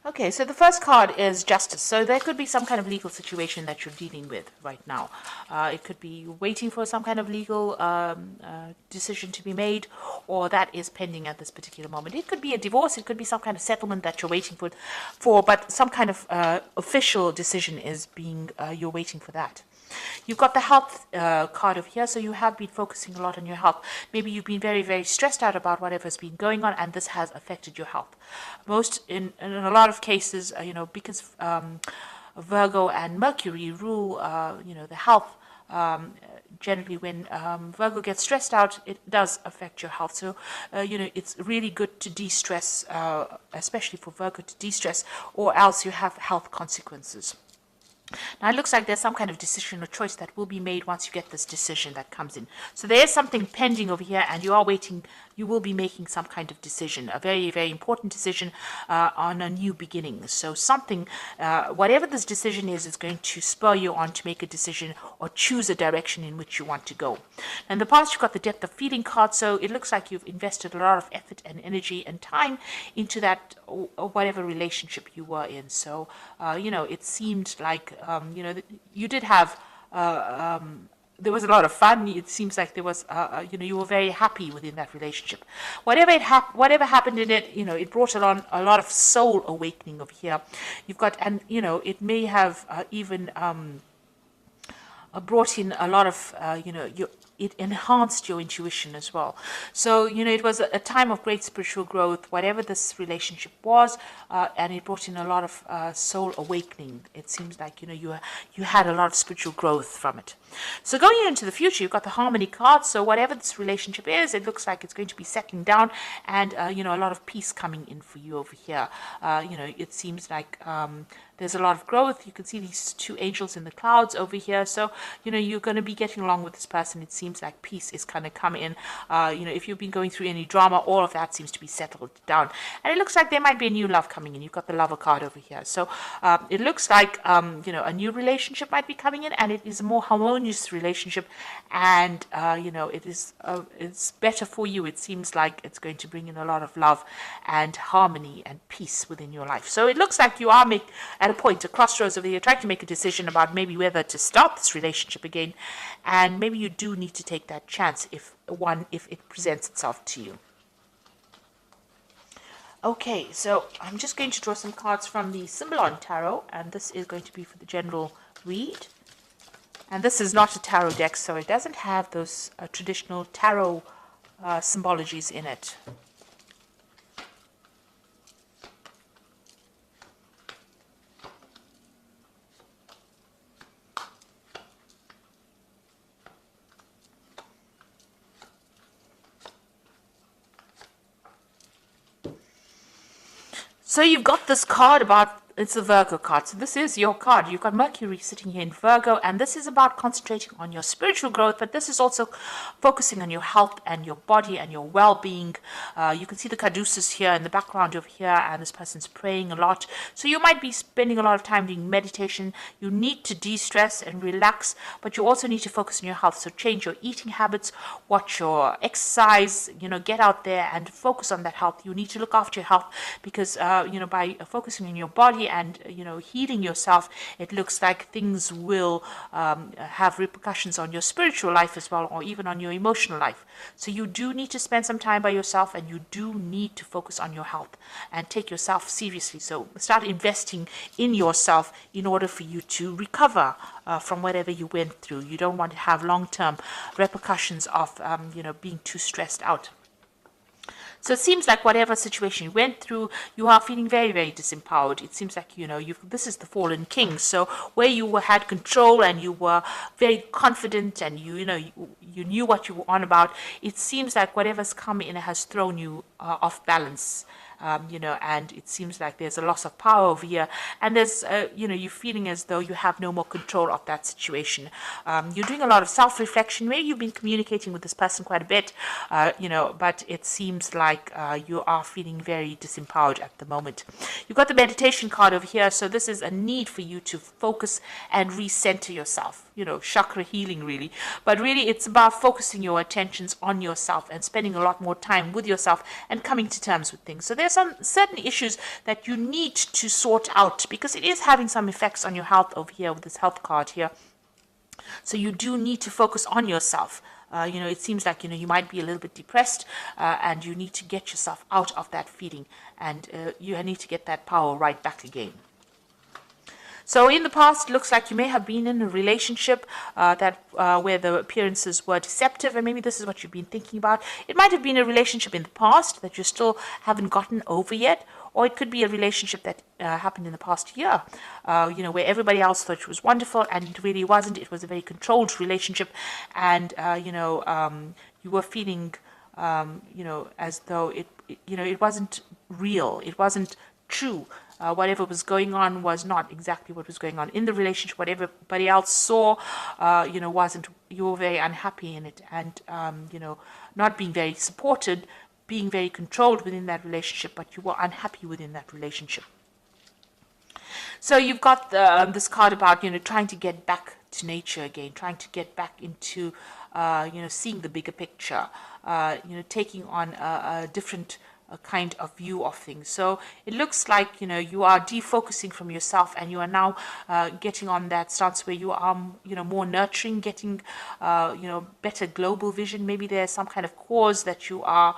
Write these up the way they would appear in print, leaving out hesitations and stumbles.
Okay, so the first card is justice. So there could be some kind of legal situation that you're dealing with right now. It could be waiting for some kind of legal decision to be made, or that is pending at this particular moment. It could be a divorce. It could be some kind of settlement that you're waiting for, but some kind of official decision is being, you're waiting for that. You've got the health card over here, so you have been focusing a lot on your health. Maybe you've been very, very stressed out about whatever's been going on, and this has affected your health. In a lot of cases, because Virgo and Mercury rule, the health. Generally, when Virgo gets stressed out, it does affect your health. So, it's really good to de-stress, especially for Virgo to de-stress, or else you have health consequences. Now, it looks like there's some kind of decision or choice that will be made once you get this decision that comes in. So there is something pending over here, and you are waiting. You will be making some kind of decision, a very, very important decision on a new beginning. So something, whatever this decision is going to spur you on to make a decision or choose a direction in which you want to go. In the past, you've got the depth of feeling card, so it looks like you've invested a lot of effort and energy and time into that, or whatever relationship you were in. So, it seemed like, you did have, there was a lot of fun. It seems like there was, you were very happy within that relationship. Whatever happened in it, it brought along a lot of soul awakening over here. You've got, and it may have even brought in a lot of, it enhanced your intuition as well. So, it was a time of great spiritual growth, whatever this relationship was, and it brought in a lot of soul awakening. It seems like, you had a lot of spiritual growth from it. So going into the future, you've got the harmony card. So whatever this relationship is, it looks like it's going to be settling down, and, a lot of peace coming in for you over here. It seems like there's a lot of growth. You can see these two angels in the clouds over here. So, you're going to be getting along with this person. It seems like peace is going to come in. If you've been going through any drama, all of that seems to be settled down. And it looks like there might be a new love coming in. You've got the lover card over here. So, it looks like, a new relationship might be coming in, and it is a more harmonious relationship. And, it's better for you. It seems like it's going to bring in a lot of love and harmony and peace within your life. So it looks like you are at a point, a crossroads over here, trying to make a decision about maybe whether to start this relationship again, and maybe you do need to take that chance if it presents itself to you. Okay, so I'm just going to draw some cards from the Symbolon Tarot, and this is going to be for the general read. And this is not a tarot deck, so it doesn't have those traditional tarot symbologies in it. So you've got this card about, it's a Virgo card. So this is your card. You've got Mercury sitting here in Virgo, and this is about concentrating on your spiritual growth, but this is also focusing on your health and your body and your well-being. You can see the caduceus here in the background over here, and this person's praying a lot. So you might be spending a lot of time doing meditation. You need to de-stress and relax, but you also need to focus on your health. So change your eating habits, watch your exercise, get out there and focus on that health. You need to look after your health because, by focusing on your body and healing yourself, it looks like things will have repercussions on your spiritual life as well, or even on your emotional life. So you do need to spend some time by yourself, and you do need to focus on your health and take yourself seriously. So start investing in yourself in order for you to recover from whatever you went through. You don't want to have long-term repercussions of being too stressed out. So it seems like whatever situation you went through, you are feeling very, very disempowered. It seems like, this is the fallen king. So where you had control and you were very confident and you knew what you were on about, it seems like whatever's come in has thrown you off balance. And it seems like there's a loss of power over here, and there's, you're feeling as though you have no more control of that situation. You're doing a lot of self-reflection. Maybe you've been communicating with this person quite a bit, but it seems like you are feeling very disempowered at the moment. You've got the meditation card over here, so this is a need for you to focus and recenter yourself. Chakra healing really, but really it's about focusing your attentions on yourself and spending a lot more time with yourself and coming to terms with things. So there's there's some certain issues that you need to sort out, because it is having some effects on your health over here with this health card here. So you do need to focus on yourself. It seems like, you might be a little bit depressed, and you need to get yourself out of that feeling, and you need to get that power right back again. So in the past, it looks like you may have been in a relationship where the appearances were deceptive, and maybe this is what you've been thinking about. It might have been a relationship in the past that you still haven't gotten over yet, or it could be a relationship that happened in the past year, where everybody else thought it was wonderful, and it really wasn't. It was a very controlled relationship, and you were feeling, as though it wasn't real. It wasn't true. Whatever was going on was not exactly what was going on in the relationship. What everybody else saw, wasn't. You were very unhappy in it, and not being very supported, being very controlled within that relationship, but you were unhappy within that relationship. So you've got this card about trying to get back to nature again, trying to get back into seeing the bigger picture, taking on a different kind of view of things. So it looks like you are defocusing from yourself, and you are now getting on that stance where you are more nurturing, getting better global vision. Maybe there's some kind of cause that you are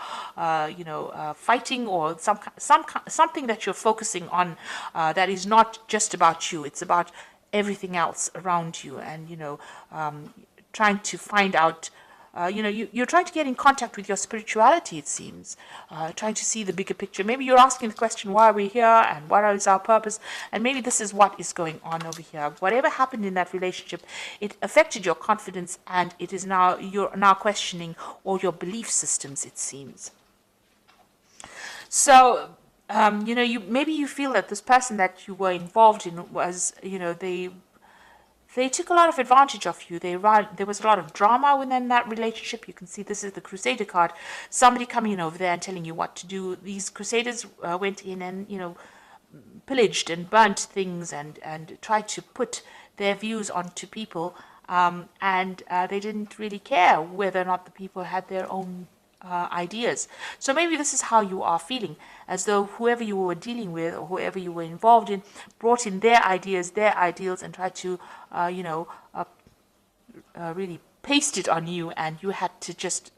fighting, or something that you're focusing on that is not just about you. It's about everything else around you, and trying to find out. You're trying to get in contact with your spirituality, it seems, trying to see the bigger picture. Maybe you're asking the question, why are we here, and what is our purpose? And maybe this is what is going on over here. Whatever happened in that relationship, it affected your confidence, and you're now questioning all your belief systems, it seems. So, maybe you feel that this person that you were involved in was, they took a lot of advantage of you. There was a lot of drama within that relationship. You can see this is the Crusader card. Somebody coming in over there and telling you what to do. These Crusaders went in and, pillaged and burnt things and tried to put their views onto people. And they didn't really care whether or not the people had their own ideas. So maybe this is how you are feeling, as though whoever you were dealing with or whoever you were involved in brought in their ideas, their ideals, and tried to, really paste it on you, and you had to just,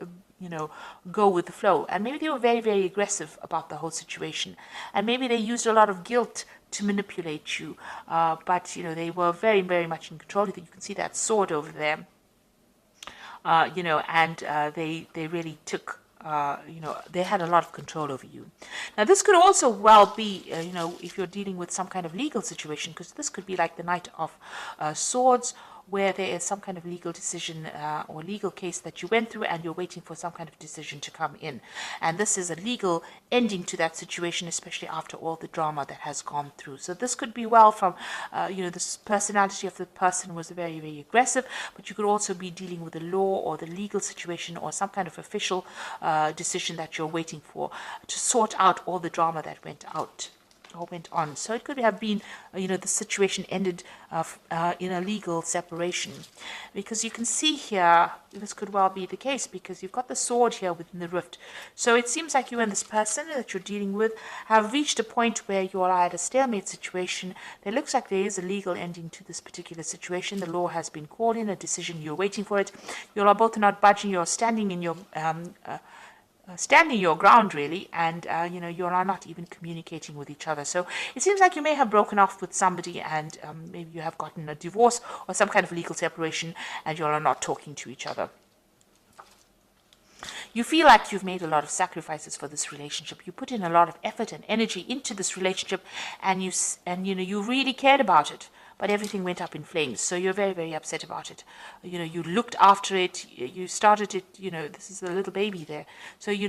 go with the flow. And maybe they were very, very aggressive about the whole situation, and maybe they used a lot of guilt to manipulate you, but they were very, very much in control. You can see that sword over there. And they really took, they had a lot of control over you. Now, this could also well be, if you're dealing with some kind of legal situation, because this could be like the Knight of Swords, where there is some kind of legal decision or legal case that you went through, and you're waiting for some kind of decision to come in. And this is a legal ending to that situation, especially after all the drama that has gone through. So this could be well from, this personality of the person was very, very aggressive, but you could also be dealing with the law or the legal situation or some kind of official decision that you're waiting for to sort out all the drama that went on. So it could have been, the situation ended in a legal separation, because you can see here, this could well be the case, because you've got the sword here within the rift. So it seems like you and this person that you're dealing with have reached a point where you are at a stalemate situation. There looks like there is a legal ending to this particular situation. The law has been called in, a decision, you're waiting for it. You are both not budging, you're standing in your standing your ground, really, and you are not even communicating with each other. So it seems like you may have broken off with somebody, and maybe you have gotten a divorce or some kind of legal separation, and you are not talking to each other. You feel like you've made a lot of sacrifices for this relationship. You put in a lot of effort and energy into this relationship, and you really cared about it. But everything went up in flames, so you're very, very upset about it. You looked after it, you started it. This is a little baby there. So you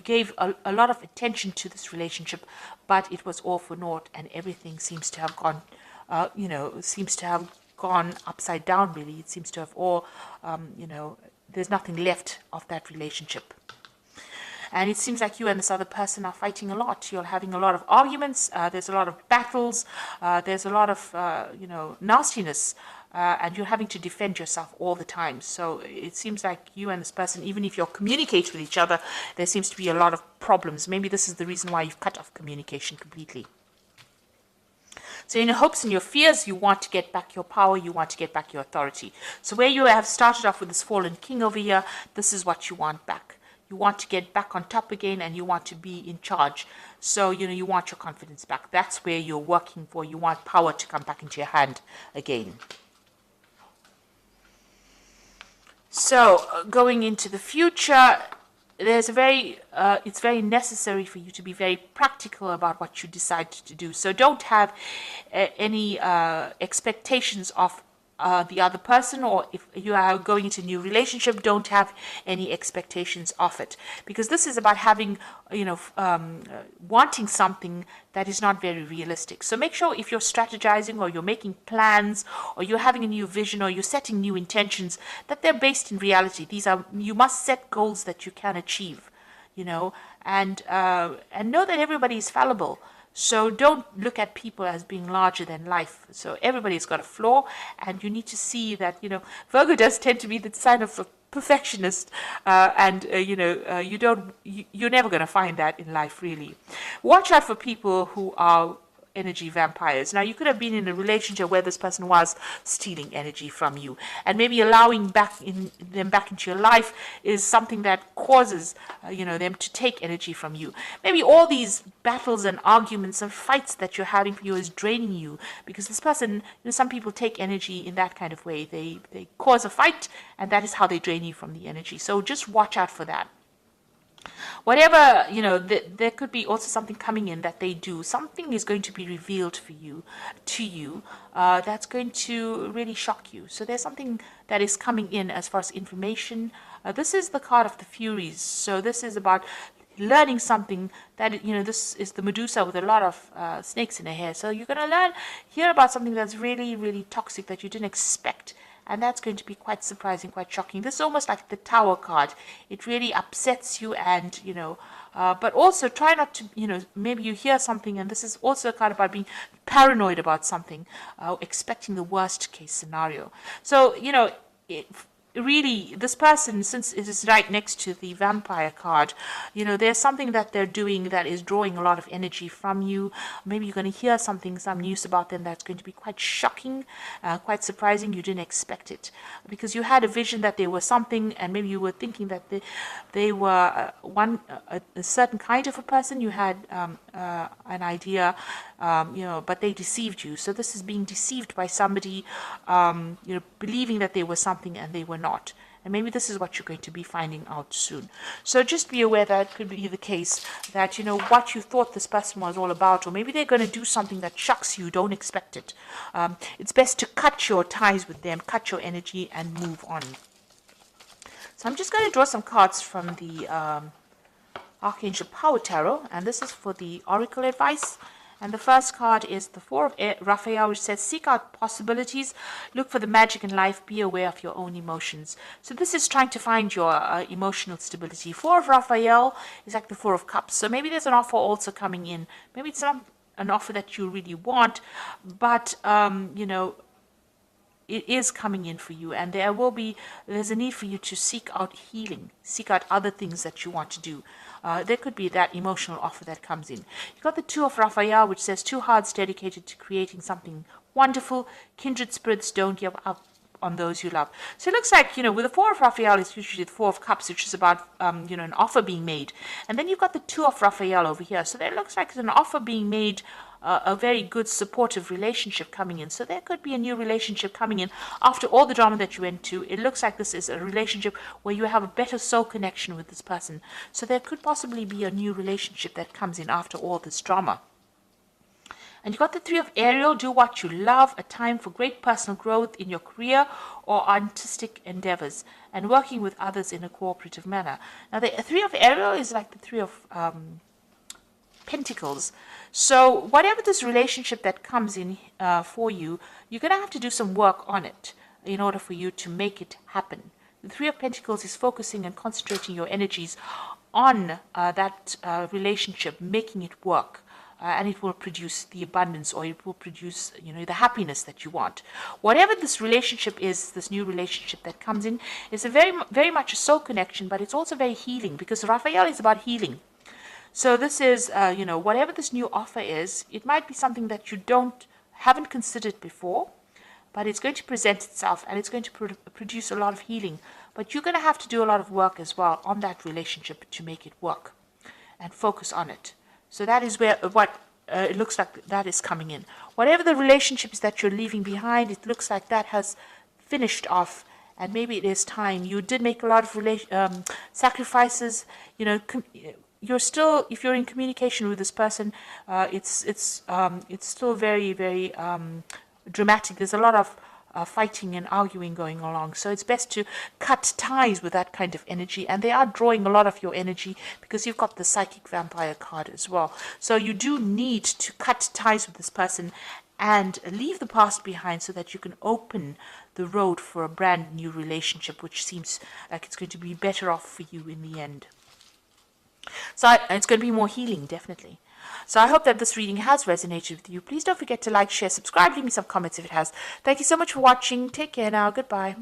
gave a lot of attention to this relationship, but it was all for naught, and everything seems to have gone, upside down. Really, it seems to have all, there's nothing left of that relationship. And it seems like you and this other person are fighting a lot. You're having a lot of arguments. There's a lot of battles. There's a lot of, nastiness and you're having to defend yourself all the time. So it seems like you and this person, even if you're communicating with each other, there seems to be a lot of problems. Maybe this is the reason why you've cut off communication completely. So in your hopes and your fears, you want to get back your power, you want to get back your authority. So where you have started off with this fallen king over here, this is what you want back. You want to get back on top again, and you want to be in charge. So, you want your confidence back. That's where you're working for. You want power to come back into your hand again. So, going into the future, it's very necessary for you to be very practical about what you decide to do. So don't have any expectations of the other person, or if you are going into a new relationship, don't have any expectations of it, because this is about having, wanting something that is not very realistic. So make sure if you're strategizing, or you're making plans, or you're having a new vision, or you're setting new intentions, that they're based in reality. You must set goals that you can achieve, and know that everybody is fallible. So don't look at people as being larger than life. So everybody's got a flaw, and you need to see that, Virgo does tend to be the sign of a perfectionist, you're never going to find that in life, really. Watch out for people who are energy vampires. Now, you could have been in a relationship where this person was stealing energy from you, and maybe allowing them back into your life is something that causes them to take energy from you. Maybe all these battles and arguments and fights that you're having for you is draining you, because this person, some people take energy in that kind of way. They cause a fight, and that is how they drain you from the energy. So just watch out for that. Whatever, there could be also something coming in that they do. Something is going to be revealed to you, that's going to really shock you. So there's something that is coming in as far as information. This is the card of the Furies. So this is about learning something that, this is the Medusa with a lot of snakes in her hair. So you're going to hear about something that's really, really toxic that you didn't expect. And that's going to be quite surprising, quite shocking. This is almost like the Tower card. It really upsets you, and, but also try not to, maybe you hear something, and this is also a card about being paranoid about something, expecting the worst case scenario. So, really, this person, since it is right next to the vampire card, there's something that they're doing that is drawing a lot of energy from you. Maybe you're going to hear some news about them that's going to be quite shocking, quite surprising. You didn't expect it, because you had a vision that they were something, and maybe you were thinking that they were a certain kind of a person. You had an idea, but they deceived you. So this is being deceived by somebody, believing that they were something and they were not. And maybe this is what you're going to be finding out soon. So just be aware that it could be the case that, what you thought this person was all about, or maybe they're going to do something that shocks you, don't expect it. It's best to cut your ties with them, cut your energy, and move on. So I'm just going to draw some cards from the Archangel Power Tarot, and this is for the Oracle advice. And the first card is the Four of Raphael, which says, seek out possibilities, look for the magic in life, be aware of your own emotions. So this is trying to find your emotional stability. Four of Raphael is like the Four of Cups. So maybe there's an offer also coming in. Maybe it's not an offer that you really want, but, it is coming in for you, and there's a need for you to seek out healing, seek out other things that you want to do. There could be that emotional offer that comes in. You've got the Two of Raphael, which says, two hearts dedicated to creating something wonderful. Kindred spirits, don't give up on those you love. So it looks like, with the Four of Raphael, it's usually the Four of Cups, which is about, an offer being made. And then you've got the Two of Raphael over here. So there looks like an offer being made, a very good supportive relationship coming in. So there could be a new relationship coming in after all the drama that you went to. It looks like this is a relationship where you have a better soul connection with this person. So there could possibly be a new relationship that comes in after all this drama. And you got the Three of Ariel, do what you love, a time for great personal growth in your career or artistic endeavors, and working with others in a cooperative manner. Now the Three of Ariel is like the Three of Pentacles. So whatever this relationship that comes in for you, you're going to have to do some work on it in order for you to make it happen. The Three of Pentacles is focusing and concentrating your energies on that relationship, making it work. and it will produce the abundance, or it will produce, the happiness that you want. Whatever this relationship is, this new relationship that comes in, is a very much a soul connection, but it's also very healing, because Raphael is about healing. So this is, whatever this new offer is, it might be something that you haven't considered before, but it's going to present itself, and it's going to produce a lot of healing. But you're going to have to do a lot of work as well on that relationship to make it work, and focus on it. So that is where it looks like that is coming in. Whatever the relationships that you're leaving behind, it looks like that has finished off, and maybe it is time. You did make a lot of sacrifices. You're still, if you're in communication with this person, it's still very, very dramatic. There's a lot of fighting and arguing going along. So it's best to cut ties with that kind of energy. And they are drawing a lot of your energy, because you've got the psychic vampire card as well. So you do need to cut ties with this person and leave the past behind, so that you can open the road for a brand new relationship, which seems like it's going to be better off for you in the end. So it's going to be more healing, definitely. So I hope that this reading has resonated with you. Please don't forget to like, share, subscribe, leave me some comments if it has. Thank you so much for watching. Take care now. Goodbye.